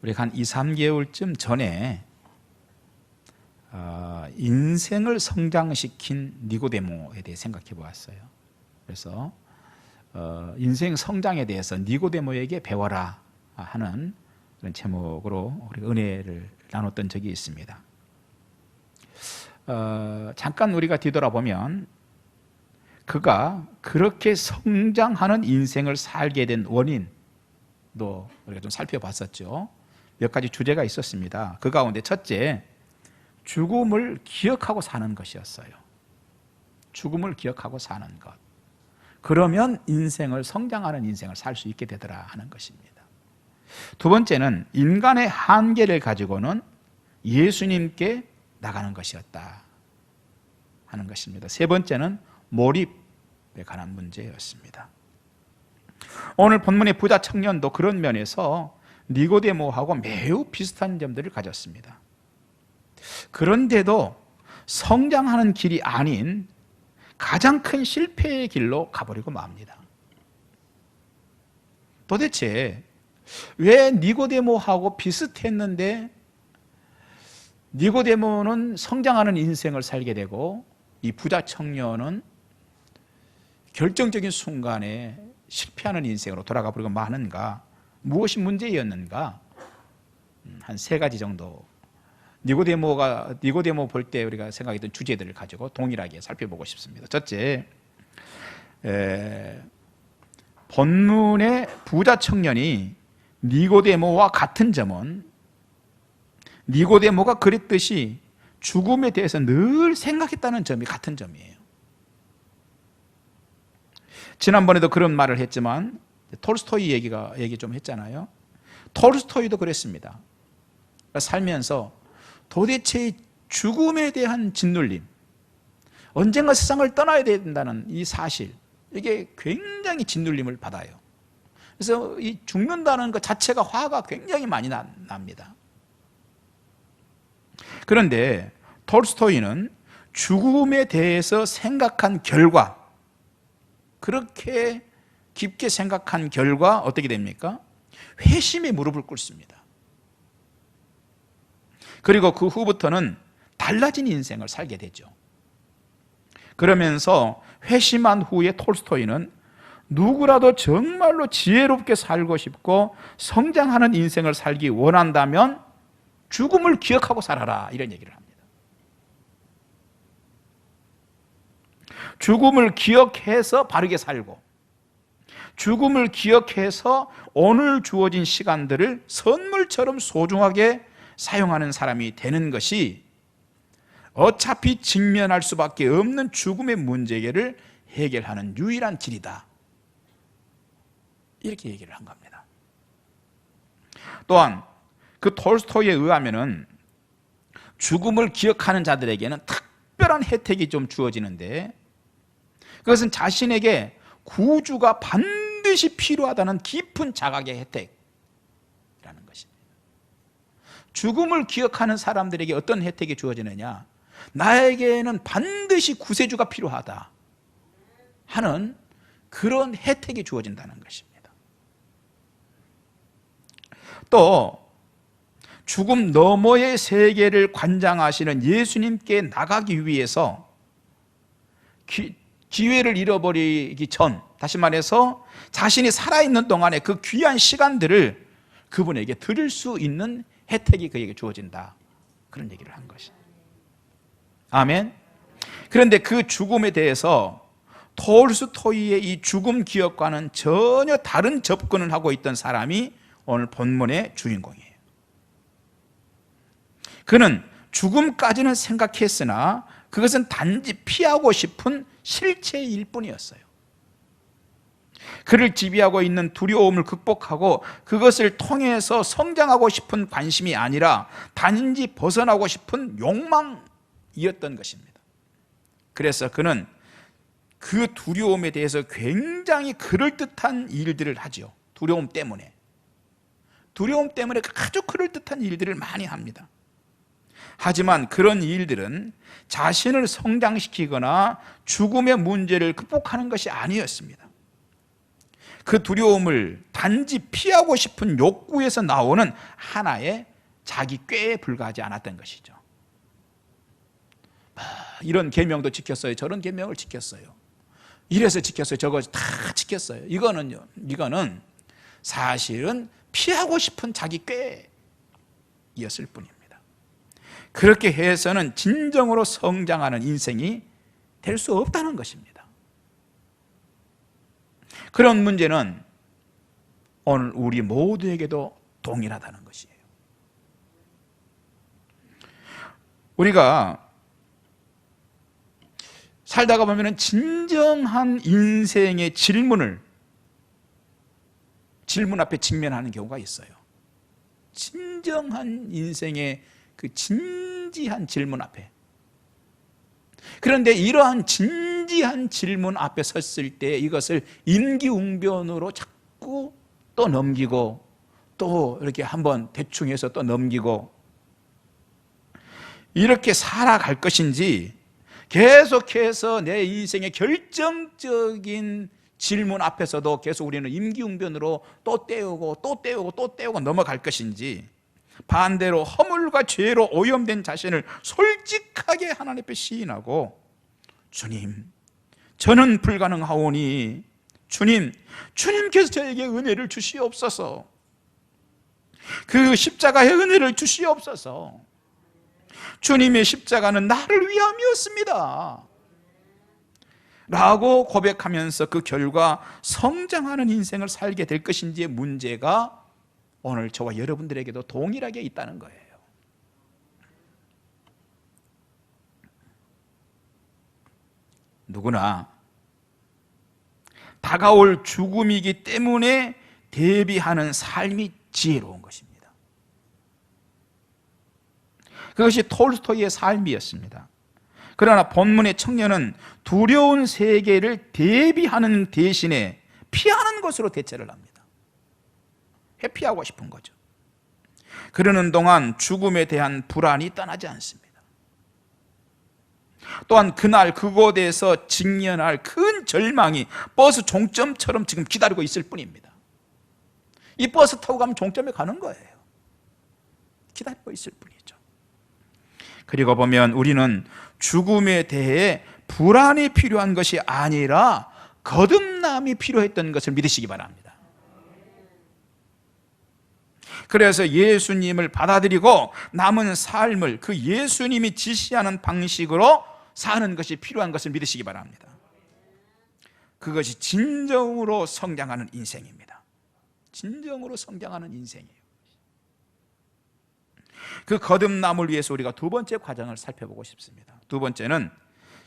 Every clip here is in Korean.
우리가 한 2, 3개월쯤 전에 인생을 성장시킨 니고데모에 대해 생각해 보았어요. 그래서 인생 성장에 대해서 니고데모에게 배워라 하는 그런 제목으로 우리가 은혜를 나눴던 적이 있습니다. 잠깐 우리가 뒤돌아보면 그가 그렇게 성장하는 인생을 살게 된 원인도 우리가 좀 살펴봤었죠. 몇 가지 주제가 있었습니다. 그 가운데 첫째, 죽음을 기억하고 사는 것이었어요. 죽음을 기억하고 사는 것. 그러면 성장하는 인생을 살 수 있게 되더라 하는 것입니다. 두 번째는 인간의 한계를 가지고는 예수님께 나가는 것이었다 하는 것입니다. 세 번째는 몰입에 관한 문제였습니다. 오늘 본문의 부자 청년도 그런 면에서 니고데모하고 매우 비슷한 점들을 가졌습니다. 그런데도 성장하는 길이 아닌 가장 큰 실패의 길로 가버리고 맙니다. 도대체 왜 니고데모하고 비슷했는데 니고데모는 성장하는 인생을 살게 되고 이 부자 청년은 결정적인 순간에 실패하는 인생으로 돌아가 버리고 마는가? 무엇이 문제였는가? 한 세 가지 정도 니고데모 볼 때 우리가 생각했던 주제들을 가지고 동일하게 살펴보고 싶습니다. 첫째, 본문의 부자 청년이 니고데모와 같은 점은 니고데모가 그랬듯이 죽음에 대해서 늘 생각했다는 점이 같은 점이에요. 지난번에도 그런 말을 했지만 톨스토이 얘기 좀 했잖아요. 톨스토이도 그랬습니다. 살면서 도대체 죽음에 대한 짓눌림, 언젠가 세상을 떠나야 된다는 이 사실, 이게 굉장히 짓눌림을 받아요. 그래서 이 죽는다는 것 자체가 화가 굉장히 많이 납니다. 그런데 톨스토이는 죽음에 대해서 생각한 결과, 그렇게 깊게 생각한 결과 어떻게 됩니까? 회심의 무릎을 꿇습니다. 그리고 그 후부터는 달라진 인생을 살게 되죠. 그러면서 회심한 후에 톨스토이는 누구라도 정말로 지혜롭게 살고 싶고 성장하는 인생을 살기 원한다면 죽음을 기억하고 살아라, 이런 얘기를 합니다. 죽음을 기억해서 바르게 살고, 죽음을 기억해서 오늘 주어진 시간들을 선물처럼 소중하게 사용하는 사람이 되는 것이 어차피 직면할 수밖에 없는 죽음의 문제를 해결하는 유일한 길이다, 이렇게 얘기를 한 겁니다. 또한 그 톨스토이에 의하면은 죽음을 기억하는 자들에게는 특별한 혜택이 좀 주어지는데, 그것은 자신에게 구주가 반드시 필요하다는 깊은 자각의 혜택이라는 것입니다. 죽음을 기억하는 사람들에게 어떤 혜택이 주어지느냐? 나에게는 반드시 구세주가 필요하다 하는 그런 혜택이 주어진다는 것입니다. 또 죽음 너머의 세계를 관장하시는 예수님께 나가기 위해서 기회를 잃어버리기 전, 다시 말해서 자신이 살아있는 동안에 그 귀한 시간들을 그분에게 드릴 수 있는 혜택이 그에게 주어진다, 그런 얘기를 한 것입니다. 아멘. 그런데 그 죽음에 대해서 톨스토이의 이 죽음 기억과는 전혀 다른 접근을 하고 있던 사람이 오늘 본문의 주인공이에요. 그는 죽음까지는 생각했으나 그것은 단지 피하고 싶은 실체일 뿐이었어요. 그를 지배하고 있는 두려움을 극복하고 그것을 통해서 성장하고 싶은 관심이 아니라 단지 벗어나고 싶은 욕망이었던 것입니다. 그래서 그는 그 두려움에 대해서 굉장히 그럴듯한 일들을 하죠. 두려움 때문에 아주 그럴듯한 일들을 많이 합니다. 하지만 그런 일들은 자신을 성장시키거나 죽음의 문제를 극복하는 것이 아니었습니다. 그 두려움을 단지 피하고 싶은 욕구에서 나오는 하나의 자기 꾀에 불과하지 않았던 것이죠. 이런 계명도 지켰어요. 저런 계명을 지켰어요. 이래서 지켰어요. 저거 다 지켰어요. 이거는 사실은 피하고 싶은 자기 꾀였을 뿐입니다. 그렇게 해서는 진정으로 성장하는 인생이 될 수 없다는 것입니다. 그런 문제는 오늘 우리 모두에게도 동일하다는 것이에요. 우리가 살다가 보면 진정한 인생의 질문 앞에 직면하는 경우가 있어요. 진정한 인생의 그 진지한 질문 앞에. 그런데 이러한 진지한 질문 앞에 섰을 때 이것을 임기응변으로 자꾸 또 넘기고 또 이렇게 한번 대충 해서 또 넘기고 이렇게 살아갈 것인지, 계속해서 내 인생의 결정적인 질문 앞에서도 계속 우리는 임기응변으로 또 때우고 넘어갈 것인지, 반대로 허물과 죄로 오염된 자신을 솔직하게 하나님 앞에 시인하고, 주님, 저는 불가능하오니 주님께서 저에게 은혜를 주시옵소서, 그 십자가의 은혜를 주시옵소서, 주님의 십자가는 나를 위함이었습니다 라고 고백하면서 그 결과 성장하는 인생을 살게 될 것인지의 문제가 오늘 저와 여러분들에게도 동일하게 있다는 거예요. 누구나 다가올 죽음이기 때문에 대비하는 삶이 지혜로운 것입니다. 그것이 톨스토이의 삶이었습니다. 그러나 본문의 청년은 두려운 세계를 대비하는 대신에 피하는 것으로 대체를 합니다. 회피하고 싶은 거죠. 그러는 동안 죽음에 대한 불안이 떠나지 않습니다. 또한 그날 그곳에서 직면할 큰 절망이 버스 종점처럼 지금 기다리고 있을 뿐입니다. 이 버스 타고 가면 종점에 가는 거예요. 기다리고 있을 뿐이죠. 그리고 보면 우리는 죽음에 대해 불안이 필요한 것이 아니라 거듭남이 필요했던 것을 믿으시기 바랍니다. 그래서 예수님을 받아들이고 남은 삶을 그 예수님이 지시하는 방식으로 사는 것이 필요한 것을 믿으시기 바랍니다. 그것이 진정으로 성장하는 인생입니다. 진정으로 성장하는 인생이에요. 그 거듭남을 위해서 우리가 두 번째 과정을 살펴보고 싶습니다. 두 번째는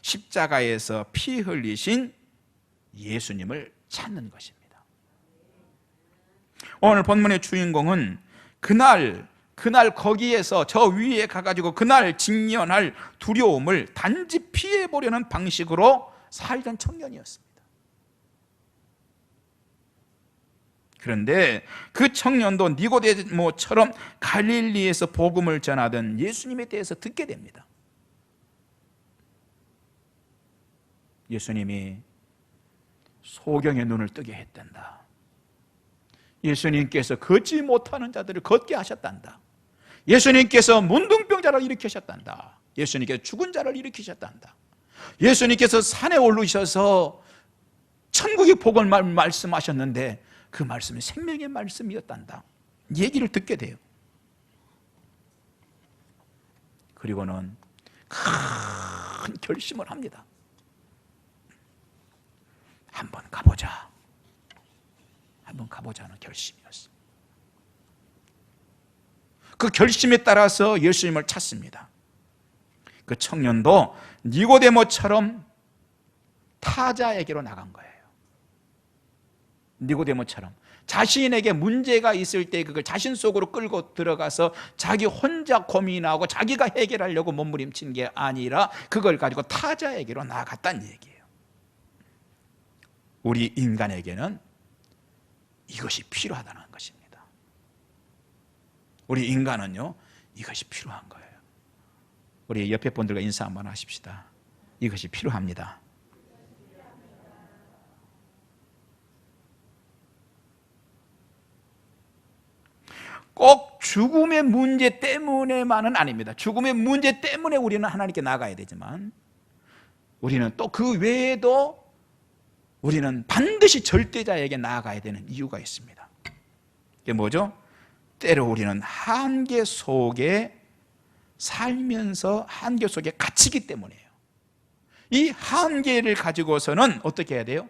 십자가에서 피 흘리신 예수님을 찾는 것입니다. 오늘 본문의 주인공은 그날 거기에서 저 위에 가가지고 그날 직면할 두려움을 단지 피해보려는 방식으로 살던 청년이었습니다. 그런데 그 청년도 니고데모처럼 갈릴리에서 복음을 전하던 예수님에 대해서 듣게 됩니다. 예수님이 소경의 눈을 뜨게 했단다. 예수님께서 걷지 못하는 자들을 걷게 하셨단다. 예수님께서 문둥병자를 일으키셨단다. 예수님께서 죽은 자를 일으키셨단다. 예수님께서 산에 오르셔서 천국의 복을 말씀하셨는데 그 말씀이 생명의 말씀이었단다. 얘기를 듣게 돼요. 그리고는 큰 결심을 합니다. 한번 가보자는 결심이었어요. 그 결심에 따라서 예수님을 찾습니다. 그 청년도 니고데모처럼 타자에게로 나간 거예요. 니고데모처럼 자신에게 문제가 있을 때 그걸 자신 속으로 끌고 들어가서 자기 혼자 고민하고 자기가 해결하려고 몸부림친 게 아니라 그걸 가지고 타자에게로 나아갔다는 얘기예요. 우리 인간에게는 이것이 필요하다는 것입니다. 우리 인간은요, 이것이 필요한 거예요. 우리 옆에 분들과 인사 한번 하십시다. 이것이 필요합니다. 꼭 죽음의 문제 때문에만은 아닙니다. 죽음의 문제 때문에 우리는 하나님께 나가야 되지만 우리는 또 그 외에도 우리는 반드시 절대자에게 나아가야 되는 이유가 있습니다. 그게 뭐죠? 때로 우리는 한계 속에 살면서 한계 속에 갇히기 때문이에요. 이 한계를 가지고서는 어떻게 해야 돼요?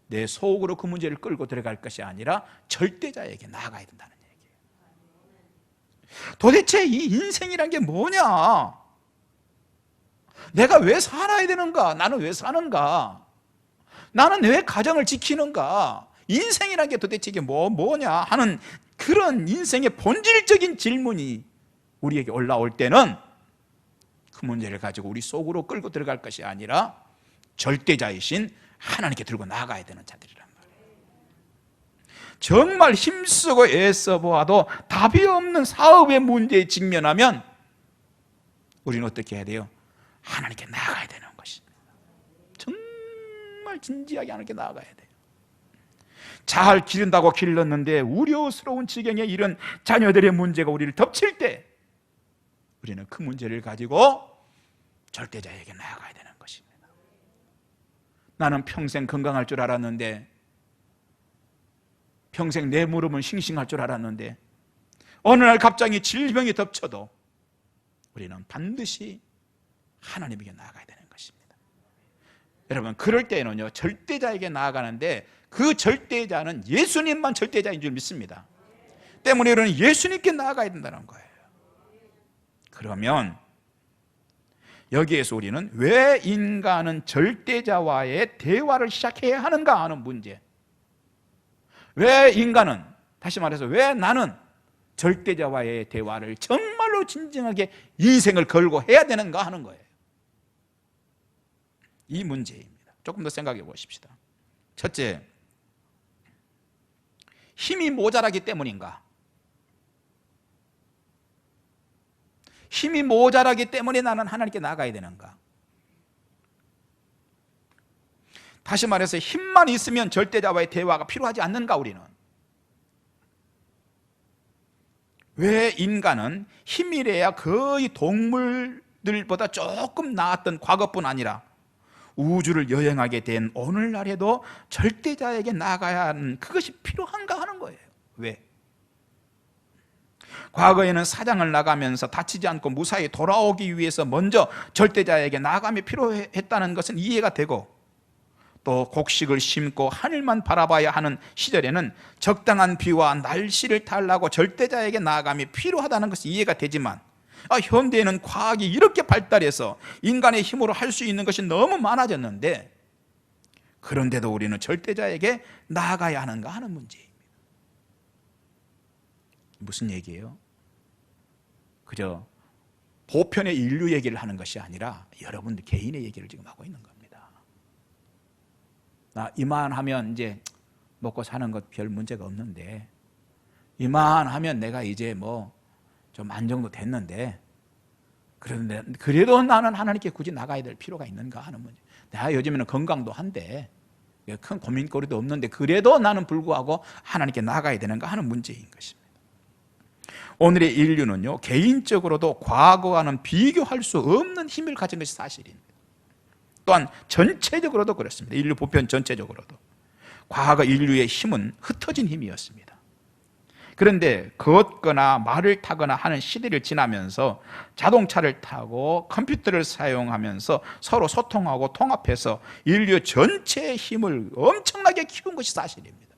내 속으로 그 문제를 끌고 들어갈 것이 아니라 절대자에게 나아가야 된다는 얘기예요. 도대체 이 인생이란 게 뭐냐? 내가 왜 살아야 되는가? 나는 왜 사는가? 나는 왜 가정을 지키는가? 인생이란 게 도대체 이게 뭐냐 하는 그런 인생의 본질적인 질문이 우리에게 올라올 때는 그 문제를 가지고 우리 속으로 끌고 들어갈 것이 아니라 절대자이신 하나님께 들고 나가야 되는 자들이란 말이에요. 정말 힘쓰고 애써 보아도 답이 없는 사업의 문제에 직면하면 우리는 어떻게 해야 돼요? 하나님께 나가야 되는 것입니다. 정말 진지하게 하나님께 나가야 돼요. 잘 기른다고 길렀는데 우려스러운 지경에 이른 자녀들의 문제가 우리를 덮칠 때 우리는 그 문제를 가지고 절대자에게 나아가야 되는 것입니다. 나는 평생 건강할 줄 알았는데, 평생 내 무릎은 싱싱할 줄 알았는데 어느 날 갑자기 질병이 덮쳐도 우리는 반드시 하나님에게 나아가야 되는 것입니다. 여러분, 그럴 때는요, 절대자에게 나아가는데 그 절대자는 예수님만 절대자인 줄 믿습니다. 때문에 우리는 예수님께 나아가야 된다는 거예요. 그러면 여기에서 우리는 왜 인간은 절대자와의 대화를 시작해야 하는가 하는 문제, 왜 인간은, 다시 말해서 왜 나는 절대자와의 대화를 정말로 진정하게 인생을 걸고 해야 되는가 하는 거예요. 이 문제입니다. 조금 더 생각해 보십시다. 첫째, 힘이 모자라기 때문인가? 힘이 모자라기 때문에 나는 하나님께 나가야 되는가? 다시 말해서 힘만 있으면 절대자와의 대화가 필요하지 않는가 우리는? 왜 인간은 힘이래야 거의 동물들보다 조금 나았던 과거뿐 아니라 우주를 여행하게 된 오늘날에도 절대자에게 나가야 하는 그것이 필요한가 하는 거예요. 왜? 과거에는 사장을 나가면서 다치지 않고 무사히 돌아오기 위해서 먼저 절대자에게 나감이 필요했다는 것은 이해가 되고, 또 곡식을 심고 하늘만 바라봐야 하는 시절에는 적당한 비와 날씨를 달라고 절대자에게 나감이 필요하다는 것이 이해가 되지만, 현대에는 과학이 이렇게 발달해서 인간의 힘으로 할 수 있는 것이 너무 많아졌는데 그런데도 우리는 절대자에게 나아가야 하는가 하는 문제입니다. 무슨 얘기예요? 그저 보편의 인류 얘기를 하는 것이 아니라 여러분들 개인의 얘기를 지금 하고 있는 겁니다. 나 이만하면 이제 먹고 사는 것 별 문제가 없는데, 이만하면 내가 이제 뭐 좀 안정도 됐는데, 그런데 그래도 나는 하나님께 굳이 나가야 될 필요가 있는가 하는 문제. 내가 요즘에는 건강도 한데 큰 고민거리도 없는데 그래도 나는 불구하고 하나님께 나가야 되는가 하는 문제인 것입니다. 오늘의 인류는요, 개인적으로도 과거와는 비교할 수 없는 힘을 가진 것이 사실입니다. 또한 전체적으로도 그렇습니다. 인류 보편 전체적으로도 과거 인류의 힘은 흩어진 힘이었습니다. 그런데 걷거나 말을 타거나 하는 시대를 지나면서 자동차를 타고 컴퓨터를 사용하면서 서로 소통하고 통합해서 인류 전체의 힘을 엄청나게 키운 것이 사실입니다.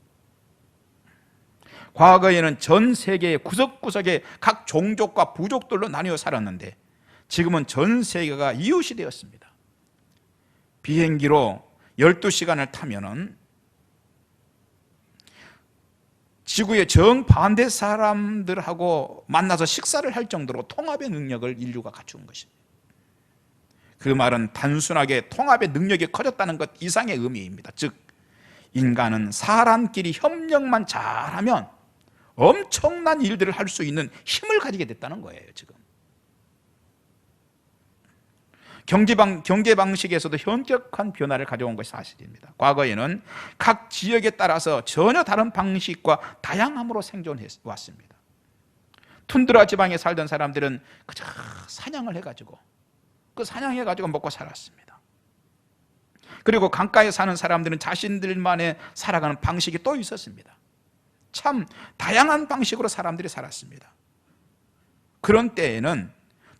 과거에는 전 세계의 구석구석에 각 종족과 부족들로 나뉘어 살았는데 지금은 전 세계가 이웃이 되었습니다. 비행기로 12시간을 타면은 지구의 정반대 사람들하고 만나서 식사를 할 정도로 통합의 능력을 인류가 갖춘 것입니다. 그 말은 단순하게 통합의 능력이 커졌다는 것 이상의 의미입니다. 즉, 인간은 사람끼리 협력만 잘하면 엄청난 일들을 할 수 있는 힘을 가지게 됐다는 거예요. 지금 경제 방식에서도 현격한 변화를 가져온 것이 사실입니다. 과거에는 각 지역에 따라서 전혀 다른 방식과 다양함으로 생존해 왔습니다. 툰드라 지방에 살던 사람들은 그저 사냥을 해가지고 그 사냥해가지고 먹고 살았습니다. 그리고 강가에 사는 사람들은 자신들만의 살아가는 방식이 또 있었습니다. 참 다양한 방식으로 사람들이 살았습니다. 그런 때에는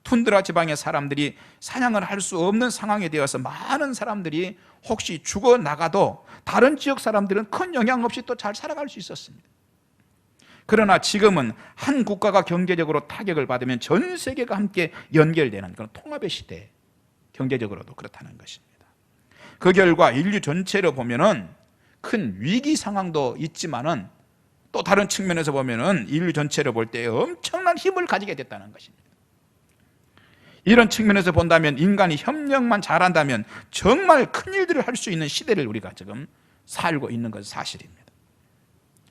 툰드라 지방의 사람들이 사냥을 할 수 없는 상황에 되어서 많은 사람들이 혹시 죽어나가도 다른 지역 사람들은 큰 영향 없이 또 잘 살아갈 수 있었습니다. 그러나 지금은 한 국가가 경제적으로 타격을 받으면 전 세계가 함께 연결되는 그런 통합의 시대, 경제적으로도 그렇다는 것입니다. 그 결과 인류 전체로 보면은 큰 위기 상황도 있지만은 또 다른 측면에서 보면은 인류 전체로 볼 때 엄청난 힘을 가지게 됐다는 것입니다. 이런 측면에서 본다면 인간이 협력만 잘한다면 정말 큰 일들을 할 수 있는 시대를 우리가 지금 살고 있는 것은 사실입니다.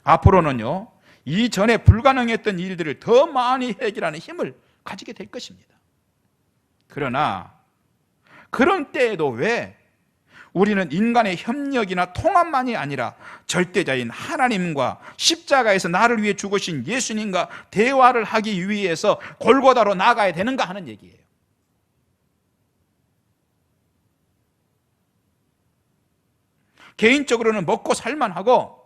앞으로는요, 이전에 불가능했던 일들을 더 많이 해결하는 힘을 가지게 될 것입니다. 그러나 그런 때에도 왜 우리는 인간의 협력이나 통합만이 아니라 절대자인 하나님과 십자가에서 나를 위해 죽으신 예수님과 대화를 하기 위해서 골고다로 나아가야 되는가 하는 얘기예요. 개인적으로는 먹고 살만하고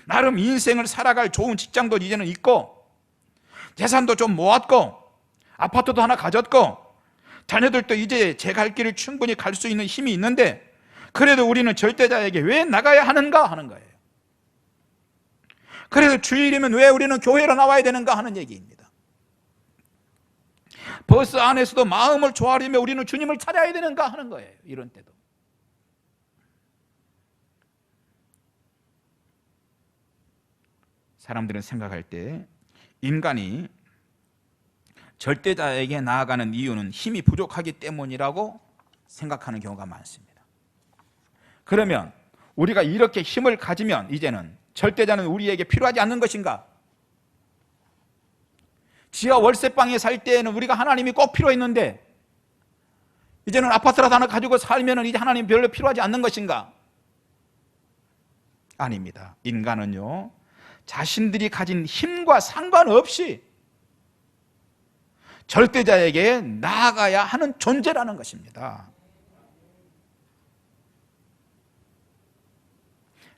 나름 인생을 살아갈 좋은 직장도 이제는 있고 재산도 좀 모았고 아파트도 하나 가졌고 자녀들도 이제 제 갈 길을 충분히 갈 수 있는 힘이 있는데 그래도 우리는 절대자에게 왜 나가야 하는가 하는 거예요. 그래도 주일이면 왜 우리는 교회로 나와야 되는가 하는 얘기입니다. 버스 안에서도 마음을 조아리며 우리는 주님을 찾아야 되는가 하는 거예요. 이런 때도. 사람들은 생각할 때 인간이 절대자에게 나아가는 이유는 힘이 부족하기 때문이라고 생각하는 경우가 많습니다. 그러면 우리가 이렇게 힘을 가지면 이제는 절대자는 우리에게 필요하지 않는 것인가? 지하 월세방에 살 때에는 우리가 하나님이 꼭 필요했는데 이제는 아파트라도 하나 가지고 살면 이제 하나님 별로 필요하지 않는 것인가? 아닙니다. 인간은요, 자신들이 가진 힘과 상관없이 절대자에게 나아가야 하는 존재라는 것입니다.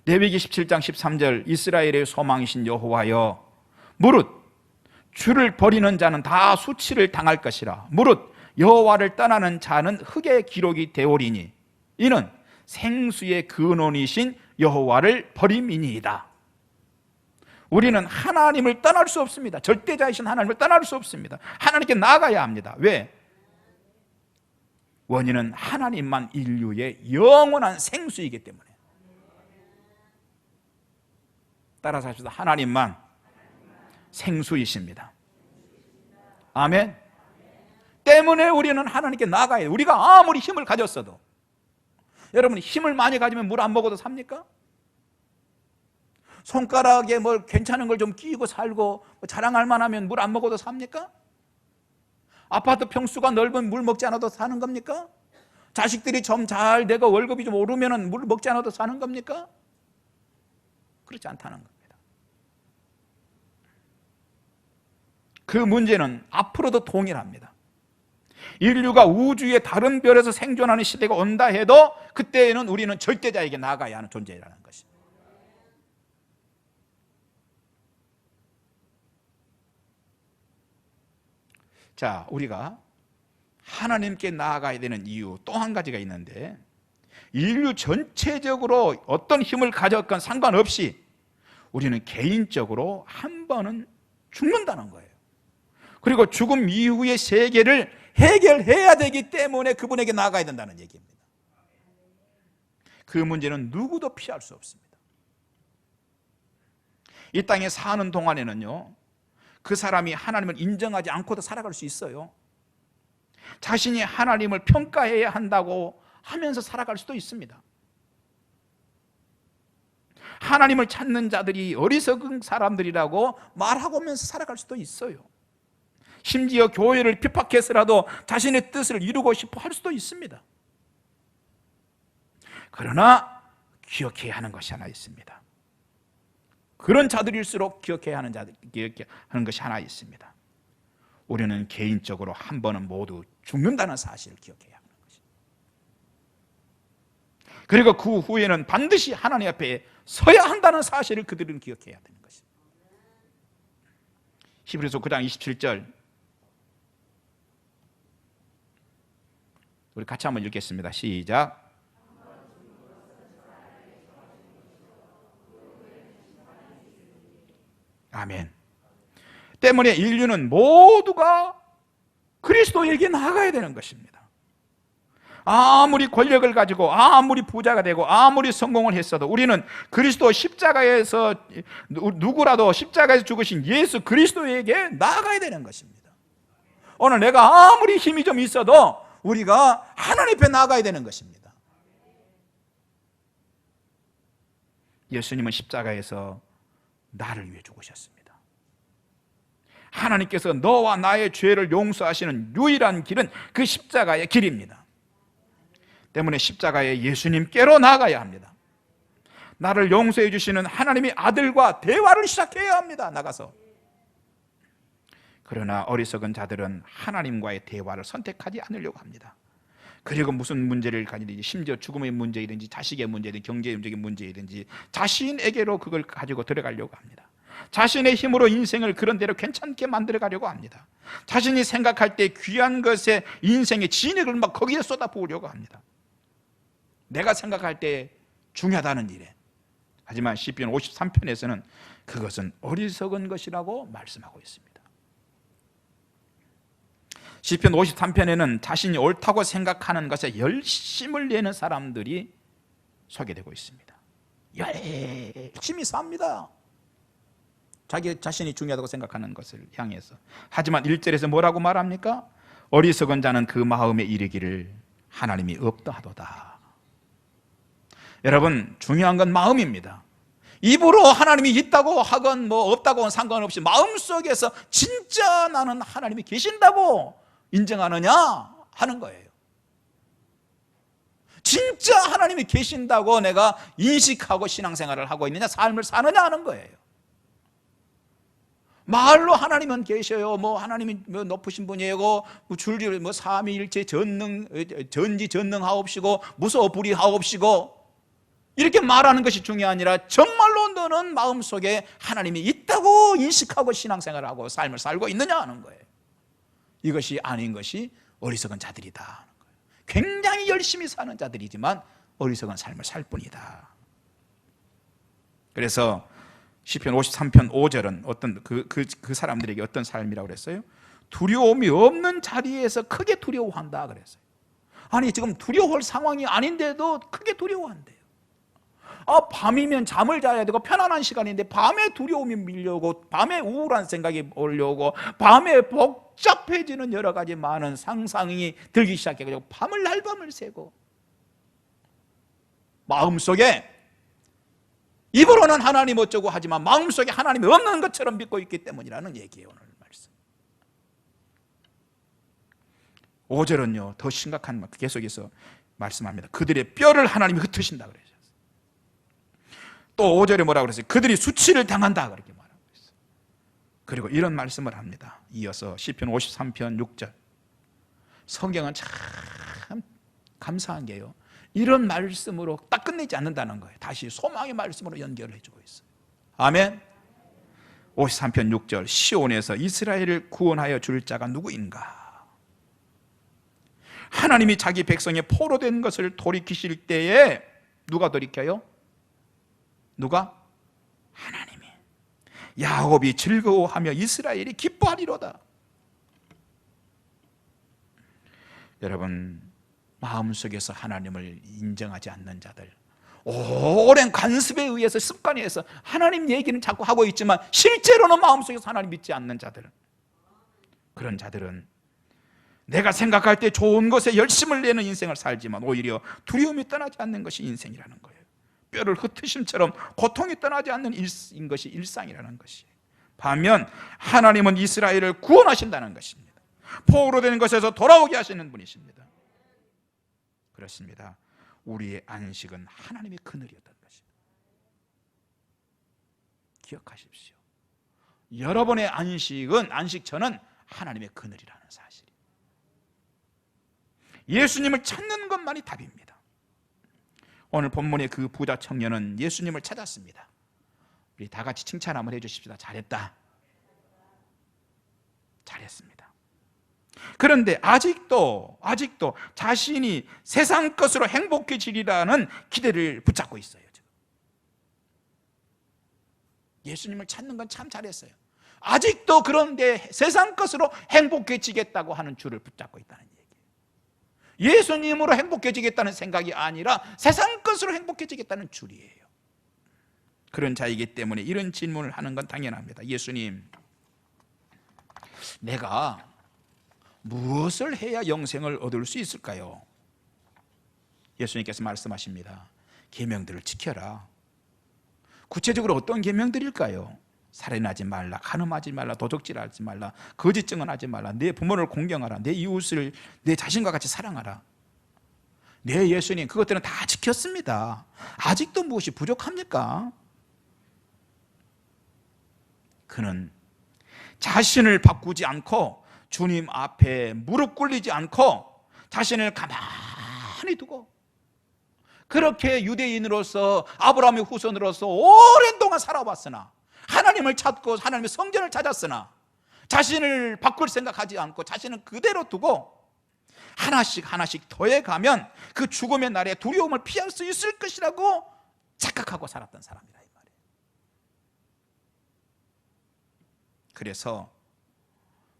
레위기 17장 13절 이스라엘의 소망이신 여호와여 무릇 주를 버리는 자는 다 수치를 당할 것이라 무릇 여호와를 떠나는 자는 흙의 기록이 되오리니 이는 생수의 근원이신 여호와를 버림이니이다. 우리는 하나님을 떠날 수 없습니다. 절대자이신 하나님을 떠날 수 없습니다. 하나님께 나아가야 합니다. 왜? 원인은 하나님만 인류의 영원한 생수이기 때문에. 따라서 합시다. 하나님만 생수이십니다. 아멘. 때문에 우리는 하나님께 나아가야 해요. 우리가 아무리 힘을 가졌어도 여러분 힘을 많이 가지면 물 안 먹어도 삽니까? 손가락에 뭘 괜찮은 걸 좀 끼고 살고 자랑할 만하면 물 안 먹어도 삽니까? 아파트 평수가 넓은 물 먹지 않아도 사는 겁니까? 자식들이 좀 잘 되고 월급이 좀 오르면 물 먹지 않아도 사는 겁니까? 그렇지 않다는 겁니다. 그 문제는 앞으로도 동일합니다. 인류가 우주의 다른 별에서 생존하는 시대가 온다 해도 그때에는 우리는 절대자에게 나아가야 하는 존재라는 것입니다. 자, 우리가 하나님께 나아가야 되는 이유 또 한 가지가 있는데 인류 전체적으로 어떤 힘을 가졌건 상관없이 우리는 개인적으로 한 번은 죽는다는 거예요. 그리고 죽음 이후의 세계를 해결해야 되기 때문에 그분에게 나아가야 된다는 얘기입니다. 그 문제는 누구도 피할 수 없습니다. 이 땅에 사는 동안에는요, 그 사람이 하나님을 인정하지 않고도 살아갈 수 있어요. 자신이 하나님을 평가해야 한다고 하면서 살아갈 수도 있습니다. 하나님을 찾는 자들이 어리석은 사람들이라고 말하고면서 살아갈 수도 있어요. 심지어 교회를 핍박해서라도 자신의 뜻을 이루고 싶어 할 수도 있습니다. 그러나 기억해야 하는 것이 하나 있습니다. 그런 자들일수록 기억해야 하는 것이 하나 있습니다. 우리는 개인적으로 한 번은 모두 죽는다는 사실을 기억해야 하는 것입니다. 그리고 그 후에는 반드시 하나님 앞에 서야 한다는 사실을 그들은 기억해야 되는 것입니다. 히브리서 9장 27절 우리 같이 한번 읽겠습니다. 시작. 아멘. 때문에 인류는 모두가 그리스도에게 나아가야 되는 것입니다. 아무리 권력을 가지고 아무리 부자가 되고 아무리 성공을 했어도 우리는 그리스도 십자가에서 누구라도 십자가에서 죽으신 예수 그리스도에게 나아가야 되는 것입니다. 오늘 내가 아무리 힘이 좀 있어도 우리가 하나님 앞에 나아가야 되는 것입니다. 예수님은 십자가에서 나를 위해 죽으셨습니다. 하나님께서 너와 나의 죄를 용서하시는 유일한 길은 그 십자가의 길입니다. 때문에 십자가에 예수님께로 나아가야 합니다. 나를 용서해 주시는 하나님의 아들과 대화를 시작해야 합니다. 나가서. 그러나 어리석은 자들은 하나님과의 대화를 선택하지 않으려고 합니다. 그리고 무슨 문제를 가지든지, 심지어 죽음의 문제이든지 자식의 문제든지 경제적인 문제이든지 자신에게로 그걸 가지고 들어가려고 합니다. 자신의 힘으로 인생을 그런 대로 괜찮게 만들어 가려고 합니다. 자신이 생각할 때 귀한 것에 인생의 진액을 막 거기에 쏟아부으려고 합니다. 내가 생각할 때 중요하다는 일에. 하지만 시편 53편에서는 그것은 어리석은 것이라고 말씀하고 있습니다. 시편 53편에는 자신이 옳다고 생각하는 것에 열심을 내는 사람들이 소개되고 있습니다. 열심히 삽니다. 자기 자신이 중요하다고 생각하는 것을 향해서. 하지만 1절에서 뭐라고 말합니까? 어리석은 자는 그 마음에 이르기를 하나님이 없다 하도다. 여러분, 중요한 건 마음입니다. 입으로 하나님이 있다고 하건 뭐 없다고 하건 상관없이 마음속에서 진짜 나는 하나님이 계신다고 인정하느냐 하는 거예요. 진짜 하나님이 계신다고 내가 인식하고 신앙생활을 하고 있느냐, 삶을 사느냐 하는 거예요. 말로 하나님은 계셔요. 뭐 하나님이 뭐 높으신 분이고 뭐 줄리 뭐 삼위일체 전지전능하옵시고 무소불위하옵시고 이렇게 말하는 것이 중요한 게 아니라 정말로 너는 마음속에 하나님이 있다고 인식하고 신앙생활을 하고 삶을 살고 있느냐 하는 거예요. 이것이 아닌 것이 어리석은 자들이다 하는 거예요. 굉장히 열심히 사는 자들이지만 어리석은 삶을 살 뿐이다. 그래서 시편 53편 5절은 어떤 그 사람들에게 어떤 삶이라고 그랬어요? 두려움이 없는 자리에서 크게 두려워한다 그랬어요. 아니 지금 두려워할 상황이 아닌데도 크게 두려워한대요. 밤이면 잠을 자야 되고 편안한 시간인데 밤에 두려움이 밀려오고 밤에 우울한 생각이 올려오고 밤에 복잡해지는 여러 가지 많은 상상이 들기 시작해가지고 밤을 날밤을 새고 마음속에 입으로는 하나님 어쩌고 하지만 마음속에 하나님이 없는 것처럼 믿고 있기 때문이라는 얘기예요. 오늘 말씀 5절은요 더 심각한 계속해서 말씀합니다. 그들의 뼈를 하나님이 흩으신다 그래요. 또 5절에 뭐라고 그랬어요? 그들이 수치를 당한다 그렇게 말하고 있어요. 그리고 이런 말씀을 합니다. 이어서 시편 53편 6절. 성경은 참 감사한 게요, 이런 말씀으로 딱 끝내지 않는다는 거예요. 다시 소망의 말씀으로 연결을 해주고 있어요. 아멘. 53편 6절. 시온에서 이스라엘을 구원하여 줄 자가 누구인가? 하나님이 자기 백성의 포로된 것을 돌이키실 때에 누가 돌이켜요? 누가? 하나님이. 야곱이 즐거워하며 이스라엘이 기뻐하리로다. 여러분, 마음속에서 하나님을 인정하지 않는 자들, 오랜 관습에 의해서 습관에 의해서 하나님 얘기는 자꾸 하고 있지만 실제로는 마음속에서 하나님 믿지 않는 자들, 그런 자들은 내가 생각할 때 좋은 것에 열심을 내는 인생을 살지만 오히려 두려움이 떠나지 않는 것이 인생이라는 거예요. 뼈를 흩으심처럼 고통이 떠나지 않는 것이 일상이라는 것이. 반면 하나님은 이스라엘을 구원하신다는 것입니다. 포로된 것에서 돌아오게 하시는 분이십니다. 그렇습니다. 우리의 안식은 하나님의 그늘이었던 것입니다. 기억하십시오. 여러분의 안식처는 하나님의 그늘이라는 사실. 예수님을 찾는 것만이 답입니다. 오늘 본문의 그 부자 청년은 예수님을 찾았습니다. 우리 다 같이 칭찬 한번 해주십시다. 잘했다. 잘했습니다. 그런데 아직도 자신이 세상 것으로 행복해지리라는 기대를 붙잡고 있어요. 지금. 예수님을 찾는 건 참 잘했어요. 아직도 그런데 세상 것으로 행복해지겠다고 하는 줄을 붙잡고 있다는 얘기예요. 예수님으로 행복해지겠다는 생각이 아니라 세상 것으로 행복해지겠다는 줄이에요. 그런 자이기 때문에 이런 질문을 하는 건 당연합니다. 예수님, 내가 무엇을 해야 영생을 얻을 수 있을까요? 예수님께서 말씀하십니다. 계명들을 지켜라. 구체적으로 어떤 계명들일까요? 살인하지 말라, 간음하지 말라, 도적질하지 말라, 거짓 증언하지 말라, 내 부모를 공경하라, 내 이웃을 내 자신과 같이 사랑하라. 네, 예수님, 그것들은 다 지켰습니다. 아직도 무엇이 부족합니까? 그는 자신을 바꾸지 않고 주님 앞에 무릎 꿇리지 않고 자신을 가만히 두고 그렇게 유대인으로서 아브라함의 후손으로서 오랜 동안 살아왔으나, 하나님을 찾고 하나님의 성전을 찾았으나 자신을 바꿀 생각하지 않고 자신을 그대로 두고 하나씩 더해가면 그 죽음의 날에 두려움을 피할 수 있을 것이라고 착각하고 살았던 사람이라 이 말이에요. 그래서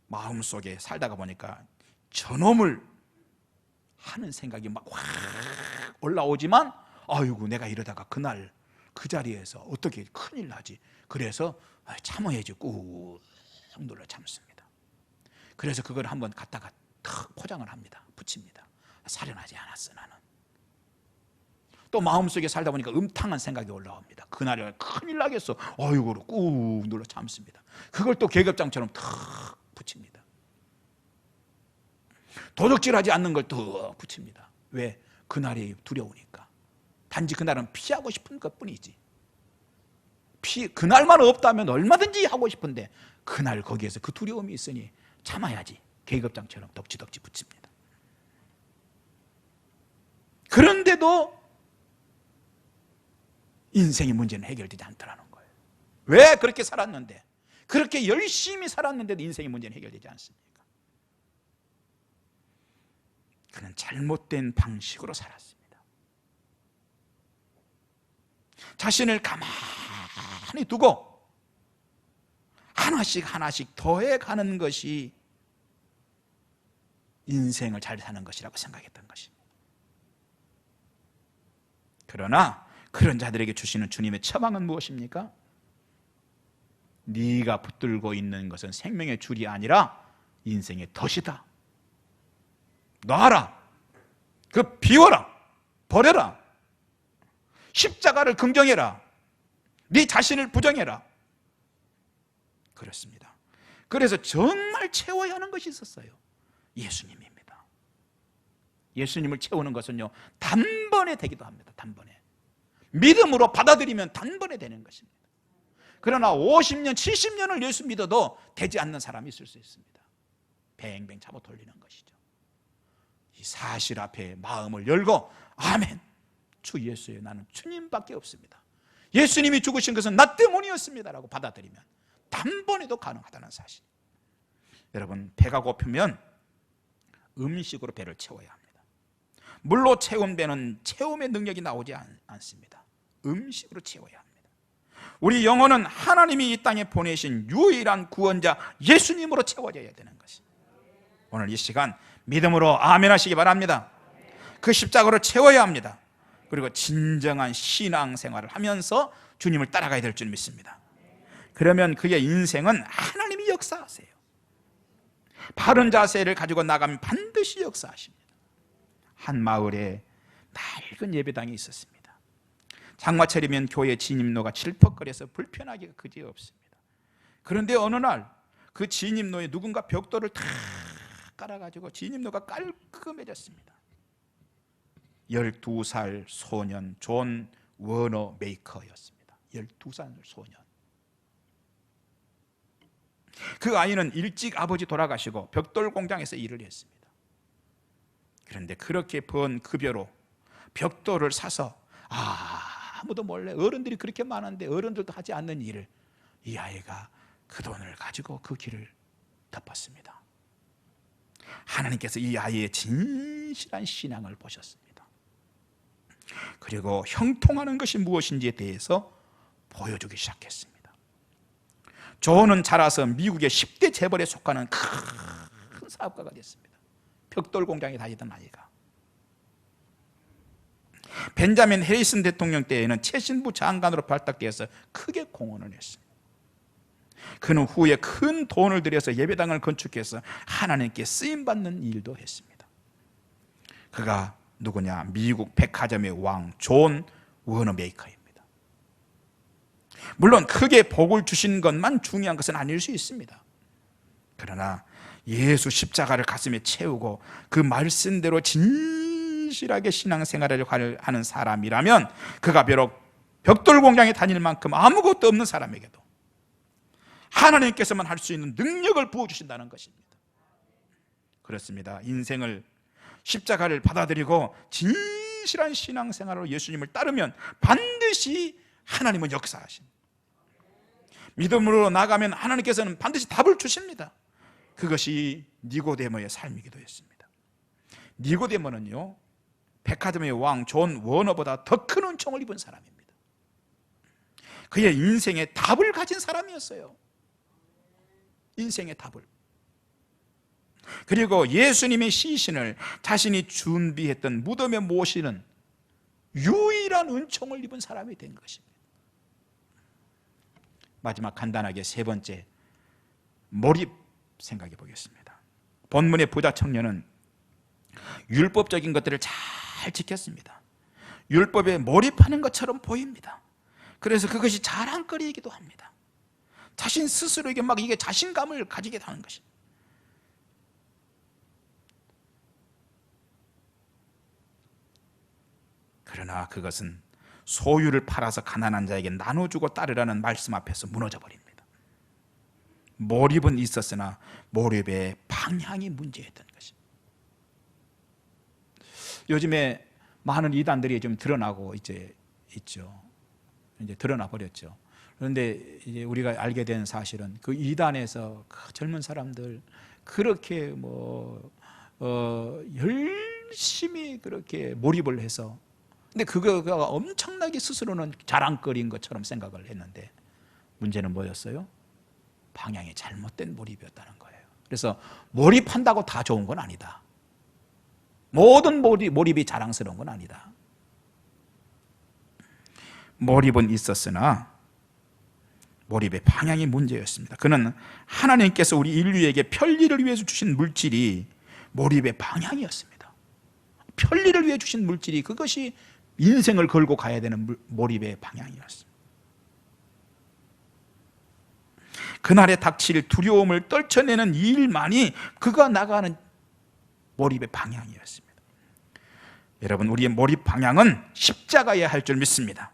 마음속에 살다가 보니까 저놈을 하는 생각이 막 확 올라오지만, 아이고 내가 이러다가 그날 그 자리에서 어떻게 큰일 나지. 그래서 참아야지 꾹 눌러 참습니다. 그래서 그걸 한번 갖다가 탁 포장을 합니다. 붙입니다. 살인하지 않았어 나는. 또 마음속에 살다 보니까 음탕한 생각이 올라옵니다. 그날에 큰일 나겠어. 아이고 꾹 눌러 참습니다. 그걸 또 계급장처럼 탁 붙입니다. 도적질하지 않는 걸 또 붙입니다. 왜? 그날이 두려우니까. 단지 그날은 피하고 싶은 것뿐이지. 그날만 없다면 얼마든지 하고 싶은데 그날 거기에서 그 두려움이 있으니 참아야지. 계급장처럼 덕지덕지 붙입니다. 그런데도 인생의 문제는 해결되지 않더라는 거예요. 왜? 그렇게 살았는데, 그렇게 열심히 살았는데도 인생의 문제는 해결되지 않습니까? 그는 잘못된 방식으로 살았습니다. 자신을 가만히 두고 하나씩 더해가는 것이 인생을 잘 사는 것이라고 생각했던 것입니다. 그러나 그런 자들에게 주시는 주님의 처방은 무엇입니까? 네가 붙들고 있는 것은 생명의 줄이 아니라 인생의 덫이다. 놔라. 그 비워라. 버려라. 십자가를 긍정해라. 네 자신을 부정해라. 그렇습니다. 그래서 정말 채워야 하는 것이 있었어요. 예수님입니다. 예수님을 채우는 것은요, 단번에 되기도 합니다. 단번에. 믿음으로 받아들이면 단번에 되는 것입니다. 그러나 50년, 70년을 예수 믿어도 되지 않는 사람이 있을 수 있습니다. 뱅뱅 잡아 돌리는 것이죠. 이 사실 앞에 마음을 열고, 아멘, 주 예수여, 나는 주님밖에 없습니다. 예수님이 죽으신 것은 나 때문이었습니다 라고 받아들이면 단번에도 가능하다는 사실. 여러분, 배가 고프면 음식으로 배를 채워야 합니다. 물로 채운 배는 채움의 능력이 나오지 않습니다. 음식으로 채워야 합니다. 우리 영혼은 하나님이 이 땅에 보내신 유일한 구원자 예수님으로 채워져야 되는 것입니다. 오늘 이 시간 믿음으로 아멘 하시기 바랍니다. 그 십자가로 채워야 합니다. 그리고 진정한 신앙생활을 하면서 주님을 따라가야 될 줄 믿습니다. 그러면 그의 인생은 하나님이 역사하세요. 바른 자세를 가지고 나가면 반드시 역사하십니다. 한 마을에 낡은 예배당이 있었습니다. 장마철이면 교회 진입로가 칠퍽거려서 불편하기가 그지없습니다. 그런데 어느 날 그 진입로에 누군가 벽돌을 탁 깔아가지고 진입로가 깔끔해졌습니다. 12살 소년 존 워너 메이커였습니다. 12살 소년. 그 아이는 일찍 아버지 돌아가시고 벽돌 공장에서 일을 했습니다. 그런데 그렇게 번 급여로 벽돌을 사서 아무도 몰래, 어른들이 그렇게 많은데 어른들도 하지 않는 일을 이 아이가 그 돈을 가지고 그 길을 덮었습니다. 하나님께서 이 아이의 진실한 신앙을 보셨습니다. 그리고 형통하는 것이 무엇인지에 대해서 보여주기 시작했습니다. 존은 자라서 미국의 10대 재벌에 속하는 큰 사업가가 됐습니다. 벽돌 공장에 다니던 아이가. 벤자민 해리슨 대통령 때에는 최신부 장관으로 발탁되어서 크게 공헌을 했습니다. 그는 후에 큰 돈을 들여서 예배당을 건축해서 하나님께 쓰임받는 일도 했습니다. 그가 누구냐? 미국 백화점의 왕 존 워너메이커입니다. 물론 크게 복을 주신 것만 중요한 것은 아닐 수 있습니다. 그러나 예수 십자가를 가슴에 채우고 그 말씀대로 진실하게 신앙생활을 하는 사람이라면, 그가 비록 벽돌 공장에 다닐 만큼 아무것도 없는 사람에게도 하나님께서만 할 수 있는 능력을 부어주신다는 것입니다. 그렇습니다. 인생을, 십자가를 받아들이고 진실한 신앙생활로 예수님을 따르면 반드시 하나님은 역사하십니다. 믿음으로 나가면 하나님께서는 반드시 답을 주십니다. 그것이 니고데모의 삶이기도 했습니다. 니고데모는요, 백화점의 왕 존 워너보다 더 큰 은총을 입은 사람입니다. 그의 인생의 답을 가진 사람이었어요. 인생의 답을. 그리고 예수님의 시신을 자신이 준비했던 무덤에 모시는 유일한 은총을 입은 사람이 된 것입니다. 마지막 간단하게 세 번째, 몰입 생각해 보겠습니다. 본문의 부자 청년은 율법적인 것들을 잘 지켰습니다. 율법에 몰입하는 것처럼 보입니다. 그래서 그것이 자랑거리이기도 합니다. 자신 스스로에게 막 이게 자신감을 가지게 하는 것입니다. 그러나 그것은 소유를 팔아서 가난한 자에게 나눠주고 따르라는 말씀 앞에서 무너져 버립니다. 몰입은 있었으나 몰입의 방향이 문제였던 것입니다. 요즘에 많은 이단들이 좀 드러나고 있죠. 이제 드러나 버렸죠. 그런데 이제 우리가 알게 된 사실은 그 이단에서 그 젊은 사람들 그렇게 열심히 그렇게 몰입을 해서, 근데 그거가 엄청나게 스스로는 자랑거리인 것처럼 생각을 했는데, 문제는 뭐였어요? 방향이 잘못된 몰입이었다는 거예요. 그래서 몰입한다고 다 좋은 건 아니다. 모든 몰입이 자랑스러운 건 아니다. 몰입은 있었으나 몰입의 방향이 문제였습니다. 그는 하나님께서 우리 인류에게 편리를 위해서 주신 물질이 몰입의 방향이었습니다. 편리를 위해 주신 물질이, 그것이 인생을 걸고 가야 되는 몰입의 방향이었습니다. 그날에 닥칠 두려움을 떨쳐내는 일만이 그가 나가는 몰입의 방향이었습니다. 여러분, 우리의 몰입 방향은 십자가여야 할 줄 믿습니다.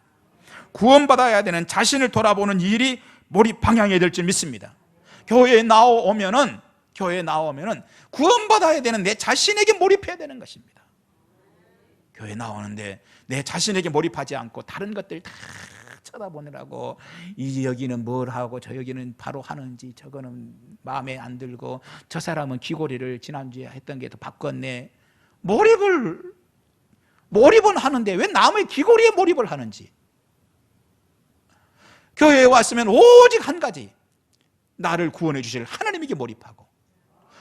구원받아야 되는 자신을 돌아보는 일이 몰입 방향이 될 줄 믿습니다. 교회에 나오면은 구원받아야 되는 내 자신에게 몰입해야 되는 것입니다. 교회 나오는데 내 자신에게 몰입하지 않고 다른 것들 다 쳐다보느라고, 이 여기는 뭘 하고 저 여기는 바로 하는지, 저거는 마음에 안 들고, 저 사람은 귀고리를 지난주에 했던 게 더 바꿨네. 몰입은 하는데 왜 남의 귀고리에 몰입을 하는지. 교회에 왔으면 오직 한 가지, 나를 구원해 주실 하나님에게 몰입하고,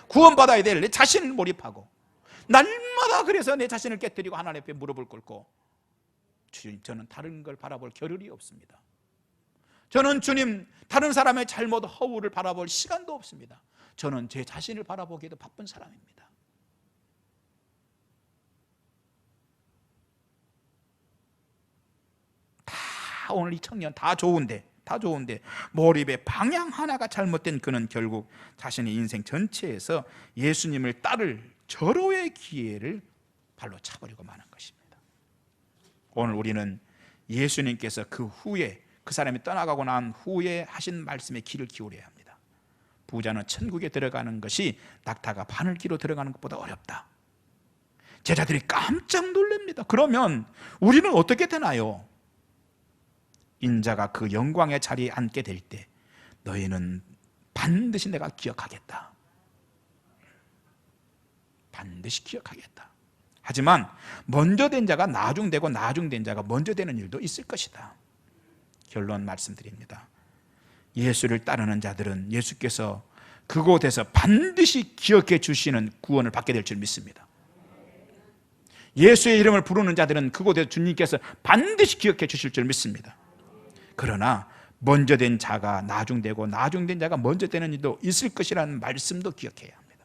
구원받아야 될 내 자신을 몰입하고, 날마다 그래서 내 자신을 깨뜨리고 하나님 앞에 무릎을 꿇고, 주님, 저는 다른 걸 바라볼 겨를이 없습니다. 저는 주님, 다른 사람의 잘못 허울을 바라볼 시간도 없습니다. 저는 제 자신을 바라보기에도 바쁜 사람입니다. 다 오늘 이 청년 다 좋은데 몰입의 방향 하나가 잘못된 그는 결국 자신의 인생 전체에서 예수님을 따를 절호의 기회를 발로 차버리고 마는 것입니다. 오늘 우리는 예수님께서 그 후에, 그 사람이 떠나가고 난 후에 하신 말씀에 귀를 기울여야 합니다. 부자는 천국에 들어가는 것이 낙타가 바늘기로 들어가는 것보다 어렵다. 제자들이 깜짝 놀랍니다. 그러면 우리는 어떻게 되나요? 인자가 그 영광의 자리에 앉게 될 때 너희는 반드시 내가 기억하겠다. 반드시 기억하겠다. 하지만 먼저 된 자가 나중되고 나중된 자가 먼저 되는 일도 있을 것이다. 결론 말씀드립니다. 예수를 따르는 자들은 예수께서 그곳에서 반드시 기억해 주시는 구원을 받게 될 줄 믿습니다. 예수의 이름을 부르는 자들은 그곳에서 주님께서 반드시 기억해 주실 줄 믿습니다. 그러나 먼저 된 자가 나중되고 나중된 자가 먼저 되는 일도 있을 것이라는 말씀도 기억해야 합니다.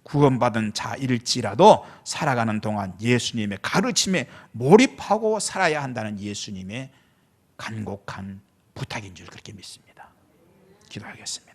구원받은 자일지라도 살아가는 동안 예수님의 가르침에 몰입하고 살아야 한다는 예수님의 간곡한 부탁인 줄 그렇게 믿습니다. 기도하겠습니다.